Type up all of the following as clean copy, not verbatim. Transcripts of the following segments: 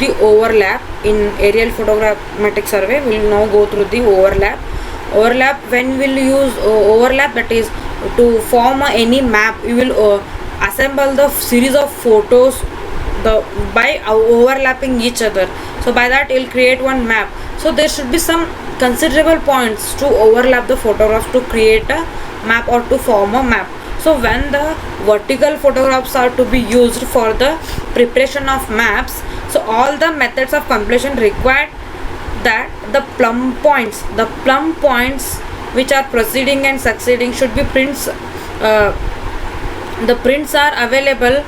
the overlap. In aerial photogrammetric survey, we will now go through the overlap. When we'll use overlap, that is to form any map, you will assemble the series of photos by overlapping each other. So by that you'll create one map. So there should be some considerable points to overlap the photographs to create a map or to form a map. So when the vertical photographs are to be used for the preparation of maps, so all the methods of completion required that the plumb points which are preceding and succeeding should be prints. The prints are available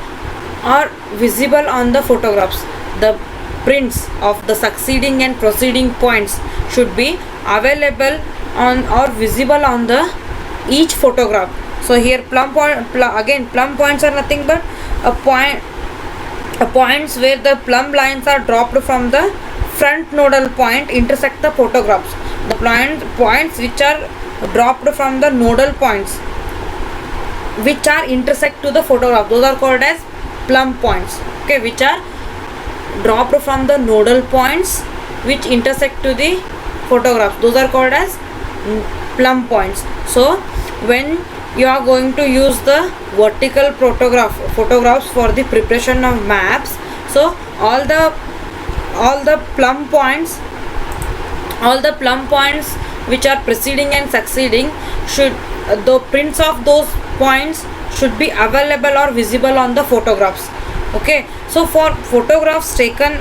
or visible on the photographs. The prints of the succeeding and preceding points should be available on or visible on the each photograph. So here plumb points are nothing but points where the plumb lines are dropped from the front nodal point intersect the photographs. The points which are dropped from the nodal points which are intersect to the photograph, those are called as plumb points. Okay, which are dropped from the nodal points which intersect to the photograph, those are called as plumb points. So when you are going to use the vertical photographs for the preparation of maps, so all the plumb points which are preceding and succeeding should the prints of those points should be available or visible on the photographs. Okay, so for photographs taken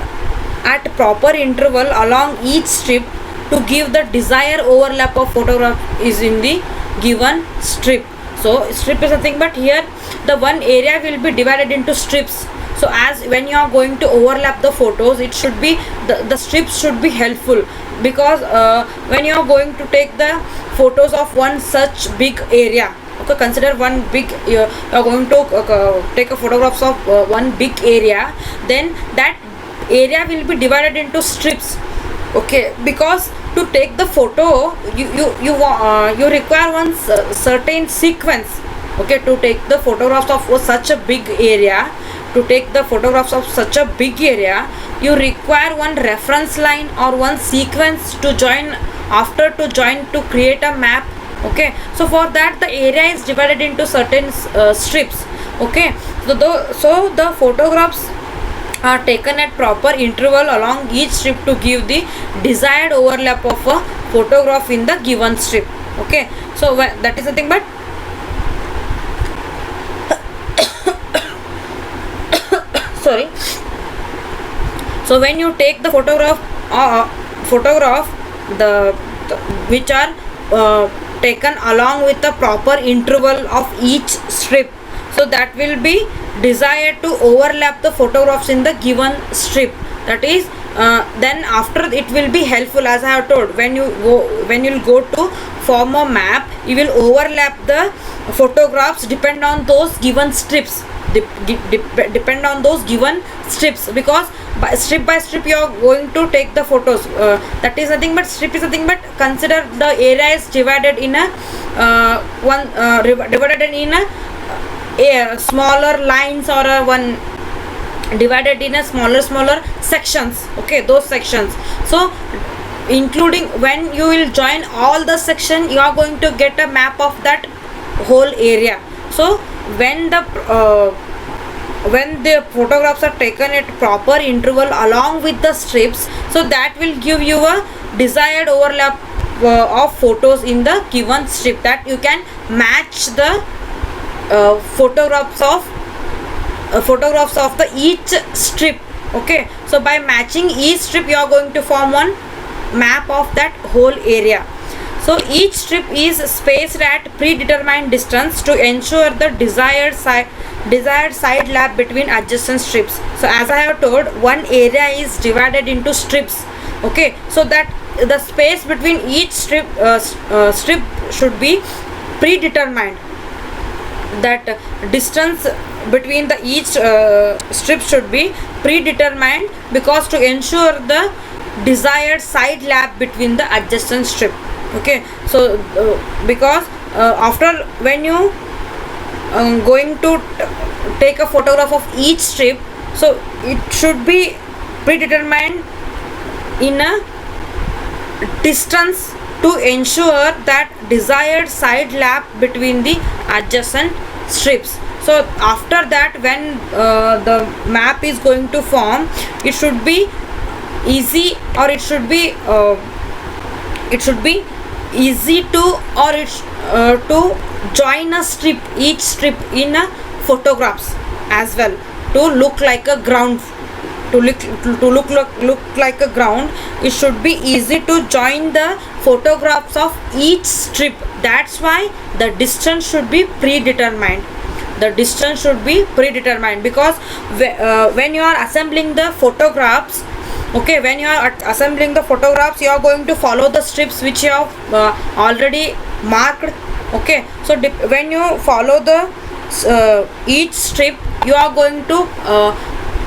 at proper interval along each strip to give the desired overlap of photograph is in the given strip. So strip is nothing but here the one area will be divided into strips. So as when you are going to overlap the photos, it should be the strips should be helpful, because when you are going to take the photos of one such big area, okay, consider one big you are going to take a photographs of one big area, then that area will be divided into strips. Okay, because to take the photo you require one certain sequence. Okay, to take the photographs of such a big area, you require one reference line or one sequence to join to create a map. Okay, so for that the area is divided into certain strips. Okay, so the photographs are taken at proper interval along each strip to give the desired overlap of a photograph in the given strip. Okay, so that is nothing but sorry. So when you take the photograph which are taken along with the proper interval of each strip, so that will be desired to overlap the photographs in the given strip. That is then after it will be helpful, as I have told, when you'll go to form a map, you will overlap the photographs depend on those given strips. Depend on those given strips, because by strip you are going to take the photos. That is nothing but strip is nothing but consider the area is divided in a smaller lines or one divided in a smaller sections. Okay, those sections. So including when you will join all the section, you are going to get a map of that whole area. So when the photographs are taken at proper interval along with the strips, so that will give you a desired overlap of photos in the given strip, that you can match the photographs of the each strip. Okay, so by matching each strip you are going to form one map of that whole area. So each strip is spaced at predetermined distance to ensure the desired side lap between adjacent strips. So as I have told, one area is divided into strips. Okay, so that the space between each strip should be predetermined. That distance between the each strip should be predetermined, because to ensure the desired side lap between the adjacent strip. Okay, so because after when you going to take a photograph of each strip, so it should be predetermined in a distance to ensure that desired side lap between the adjacent strips. So after that, when the map is going to form, it should be easy, or it should be easy to, or to join a strip, each strip in a photographs as well, to look like a ground, to look like a ground. It should be easy to join the photographs of each strip. That's why the distance should be predetermined. The distance should be predetermined, because when you are assembling the photographs, okay, when you are assembling the photographs, you are going to follow the strips which you have already marked. Okay, so when you follow the each strip, you are going to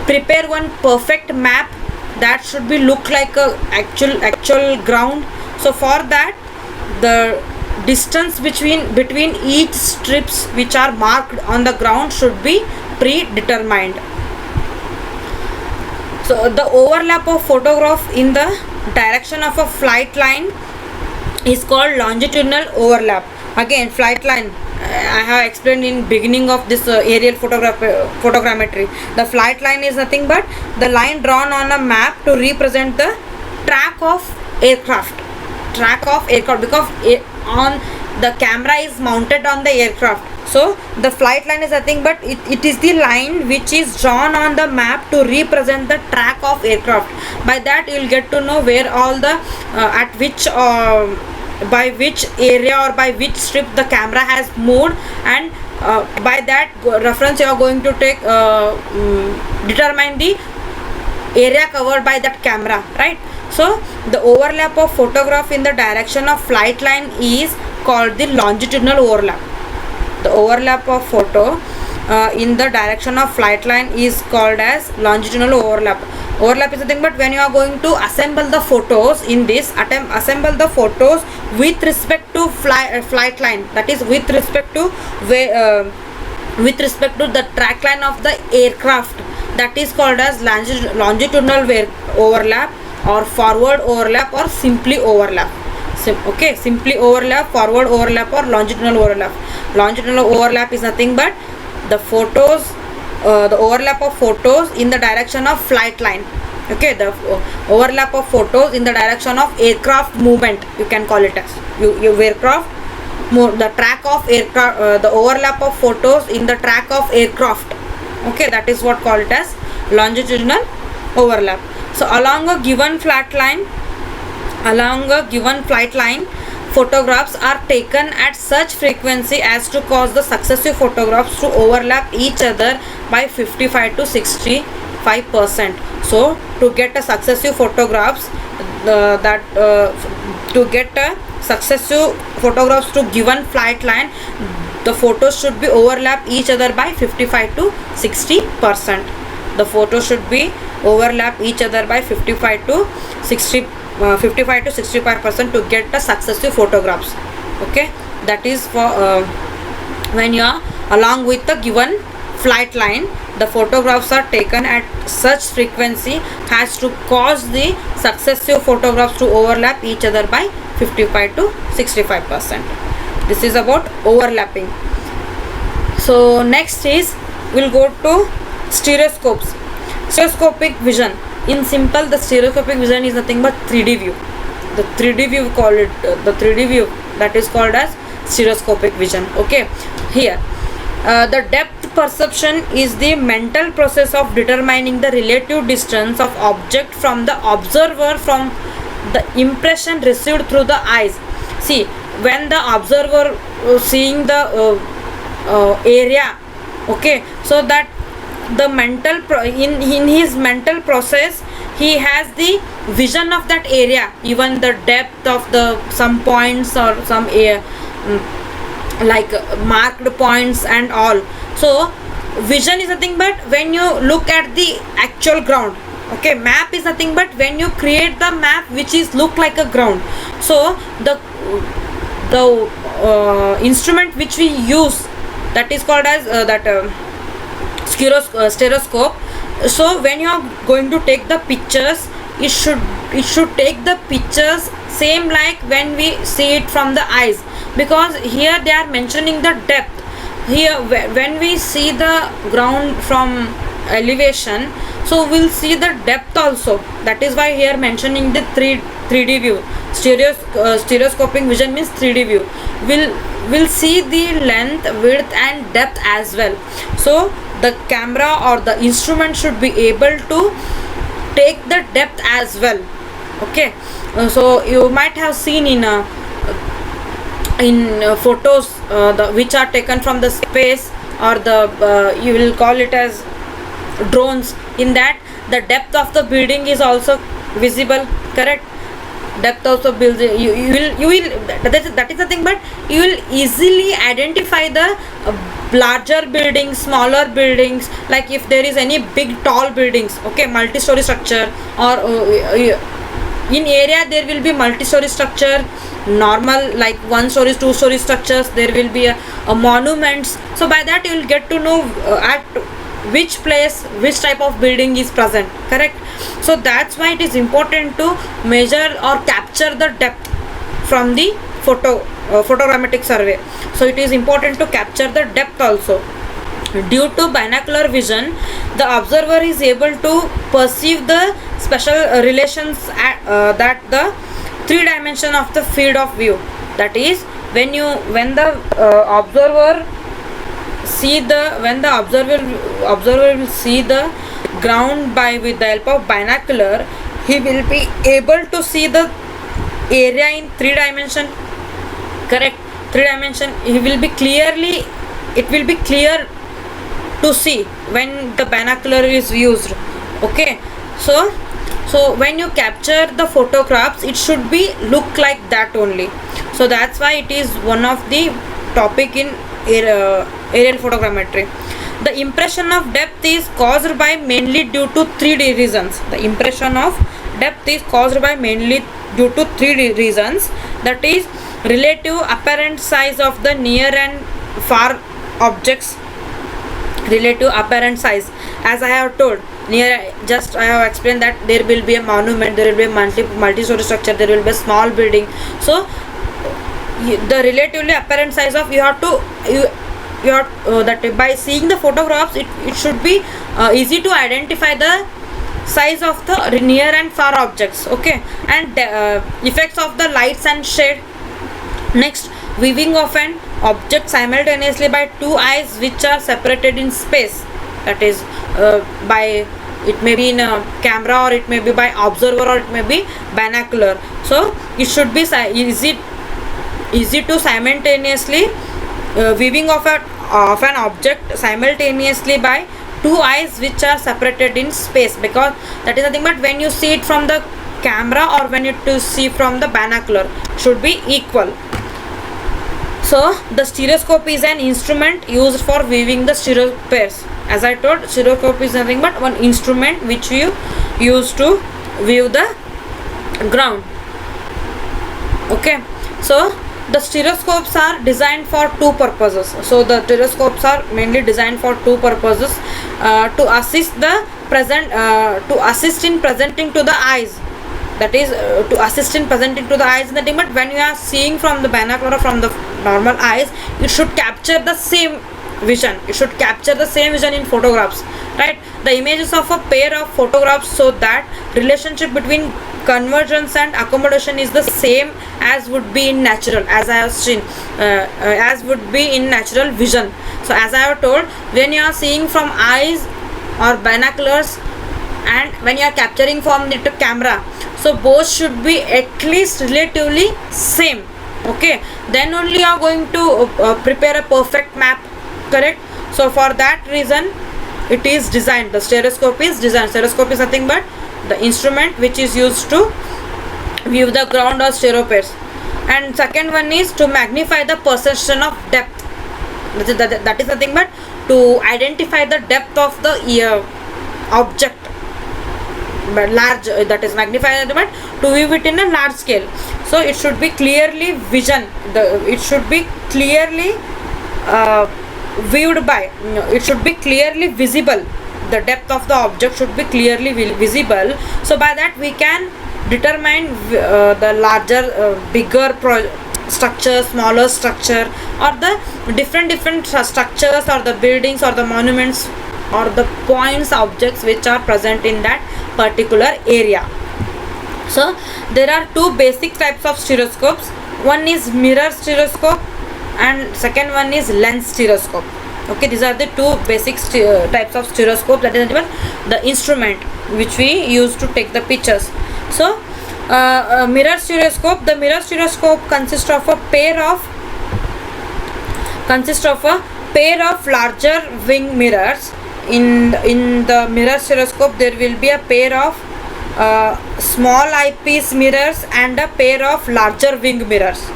prepare one perfect map that should be look like a actual ground. So for that, the distance between each strips which are marked on the ground should be predetermined. So the overlap of photograph in the direction of a flight line is called longitudinal overlap. Again, flight line, I have explained in beginning of this aerial photogrammetry. The flight line is nothing but the line drawn on a map to represent the track of aircraft. Because on the camera is mounted on the aircraft. So the flight line is nothing but it is the line which is drawn on the map to represent the track of aircraft. By that you will get to know where all the at which by which area or by which strip the camera has moved, and by that reference you are going to take determine the area covered by that camera, right? So the overlap of photograph in the direction of flight line is called the longitudinal overlap. The overlap of photo in the direction of flight line is called as longitudinal overlap. Overlap is nothing but when you are going to assemble the photos in this, assemble the photos with respect to flight line, that is with respect to the track line of the aircraft, that is called as longitudinal overlap, or forward overlap, or simply overlap. Okay, simply overlap, forward overlap, or longitudinal overlap. Longitudinal overlap is nothing but the photos, the overlap of photos in the direction of flight line. Okay, the overlap of photos in the direction of aircraft movement, you can call it as aircraft, the track of aircraft, the overlap of photos in the track of aircraft. Okay, that is what called it as longitudinal overlap. So along a given flight line, photographs are taken at such frequency as to cause the successive photographs to overlap each other by 55 to 65%. So to get a successive photographs, to get a successive photographs to given flight line, the photos should be overlap each other by 55 to 60%. The photos should be overlap each other by 55 to 65% to get the successive photographs. Okay, that is for when you are along with the given flight line, the photographs are taken at such frequency has to cause the successive photographs to overlap each other by 55 to 65%. This is about overlapping. So next is we'll go to stereoscopes. Stereoscopic vision. In simple, the stereoscopic vision is nothing but 3D view. The 3D view call it the 3D view, that is called as stereoscopic vision. Okay, here the depth perception is the mental process of determining the relative distance of object from the observer from the impression received through the eyes. See, when the observer seeing the area, okay, so that the mental in his mental process he has the vision of that area, even the depth of the some points or some like marked points and all. So vision is nothing but when you look at the actual ground. Okay, map is nothing but when you create the map which is look like a ground. So the instrument which we use, that is called as stereoscope. So when you are going to take the pictures, it should take the pictures same like when we see it from the eyes, because here they are mentioning the depth. Here when we see the ground from elevation, so we'll see the depth also. That is why here mentioning the 3D view. Stereoscopic vision means 3D view. Will see the length, width and depth as well. So the camera or the instrument should be able to take the depth as well. Okay. So you might have seen in photos which are taken from the space, or the you will call it as drones. In that, the depth of the building is also visible, correct? Depth also builds, you will that is the thing. But you will easily identify the larger buildings, smaller buildings, like if there is any big tall buildings, okay, multi-story structure, or in area there will be multi-story structure, normal like one story, two story structures, there will be a monuments. So by that you will get to know at which place which type of building is present, correct? So that's why it is important to measure or capture the depth from the photogrammetric survey. So it is important to capture the depth also. Due to binocular vision, the observer is able to perceive the special relations that the three dimension of the field of view. That is, when the observer will see the ground with the help of binocular, he will be able to see the area in 3 dimension, correct? 3 dimension, it will be clear to see when the binocular is used, okay? So when you capture the photographs, it should be look like that only. So that's why it is one of the topic in aerial photogrammetry. The impression of depth is caused by mainly due to 3 reasons. The impression of depth is caused by mainly due to 3 reasons. That is, relative apparent size of the near and far objects. Relative apparent size, as I have told, near, just I have explained that there will be a monument, there will be a multi-story structure, there will be a small building. So the relatively apparent size of, you have that by seeing the photographs, it should be easy to identify the size of the near and far objects, okay? And effects of the lights and shade. Next, viewing of an object simultaneously by 2 eyes which are separated in space. That is, by, it may be in a camera, or it may be by observer, or it may be binocular. So it should be easy to simultaneously viewing of an object simultaneously by 2 eyes which are separated in space, because that is nothing but when you see it from the camera or when you to see from the binocular, should be equal. So the stereoscope is an instrument used for viewing the stereo pairs. As I told, stereoscope is nothing but one instrument which you use to view the ground, okay? So the stereoscopes are designed for 2 purposes. So the stereoscopes are mainly designed for 2 purposes: to assist in presenting to the eyes. That is, to assist in presenting to the eyes in the thing. But when you are seeing from the binocular or from the normal eyes, it should capture the same vision. It should capture the same vision in photographs, right? The images of a pair of photographs show that relationship between convergence and accommodation is the same as would be in natural, as I have seen, as would be in natural vision. So as I have told, when you are seeing from eyes or binoculars, and when you are capturing from the camera, so both should be at least relatively same, okay? Then only you are going to prepare a perfect map, correct? So for that reason it is designed, the stereoscope is designed. Stereoscope is nothing but the instrument which is used to view the ground or stereo pairs. And second one is to magnify the perception of depth. That is nothing but to identify the depth of the object, but large, that is magnified, but to view it in a large scale. So it should be clearly it should be clearly viewed by, it should be clearly visible the depth of the object should be clearly visible. So by that we can determine the larger bigger structure, smaller structure, or the different structures or the buildings or the monuments or the points, objects which are present in that particular area. So there are two basic types of stereoscopes. One is mirror stereoscope and second one is lens stereoscope. Okay, these are the two basic types of stereoscope, that is the instrument which we use to take the pictures. So mirror stereoscope, the mirror stereoscope consists of a pair of larger wing mirrors. In the mirror stereoscope there will be a pair of small eyepiece mirrors and a pair of larger wing mirrors.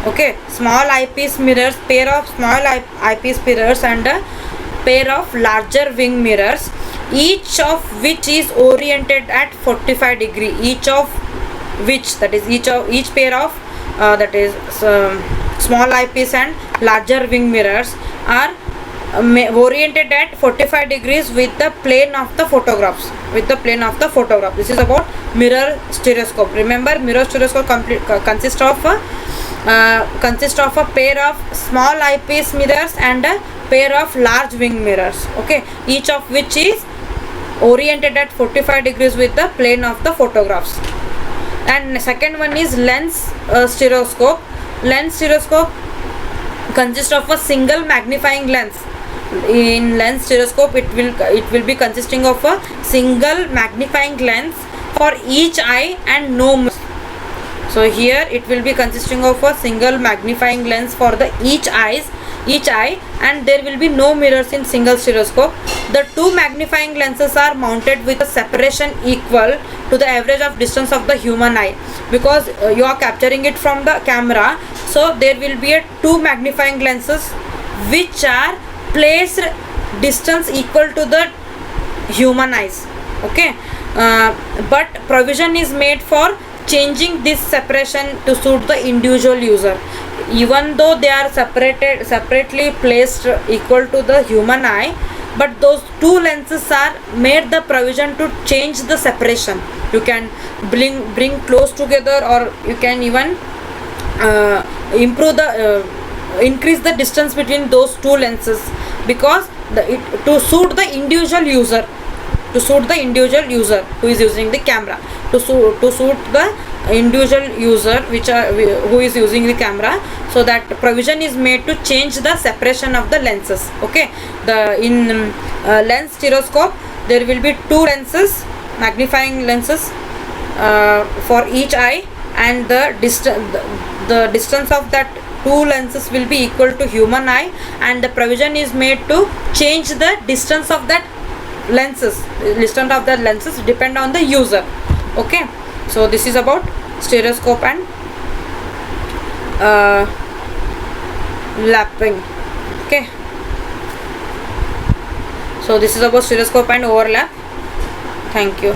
Okay, small eyepiece mirrors, pair of small eyepiece mirrors and a pair of larger wing mirrors, each of which is oriented at 45 degree. Each pair of small eyepiece and larger wing mirrors are oriented at 45 degrees with the plane of the photographs. This is about mirror stereoscope. Remember, mirror stereoscope consists of a pair of small eyepiece mirrors and a pair of large wing mirrors. Okay, each of which is oriented at 45 degrees with the plane of the photographs. And second one is lens stereoscope. Lens stereoscope consists of a single magnifying lens. In lens stereoscope it will be consisting of a single magnifying lens for each eye and no more. So here it will be consisting of a single magnifying lens for the each eye, and there will be no mirrors in single stereoscope. The two magnifying lenses are mounted with a separation equal to the average of distance of the human eye, because you are capturing it from the camera. So there will be a two magnifying lenses which are placed distance equal to the human eyes. Okay, but provision is made for changing this separation to suit the individual user. Even though they are separately placed equal to the human eye, but those two lenses are made the provision to change the separation. You can bring close together, or you can even increase the distance between those two lenses, because to suit the individual user who is using the camera, to suit the individual user who is using the camera, so that provision is made to change the separation of the lenses. Okay, in lens stereoscope there will be two lenses, magnifying lenses for each eye, and the distance of that two lenses will be equal to human eye, and the provision is made to change the distance of that lenses depend on the user. Okay, so this is about stereoscope and lapping. Okay, so this is about stereoscope and overlap. Thank you.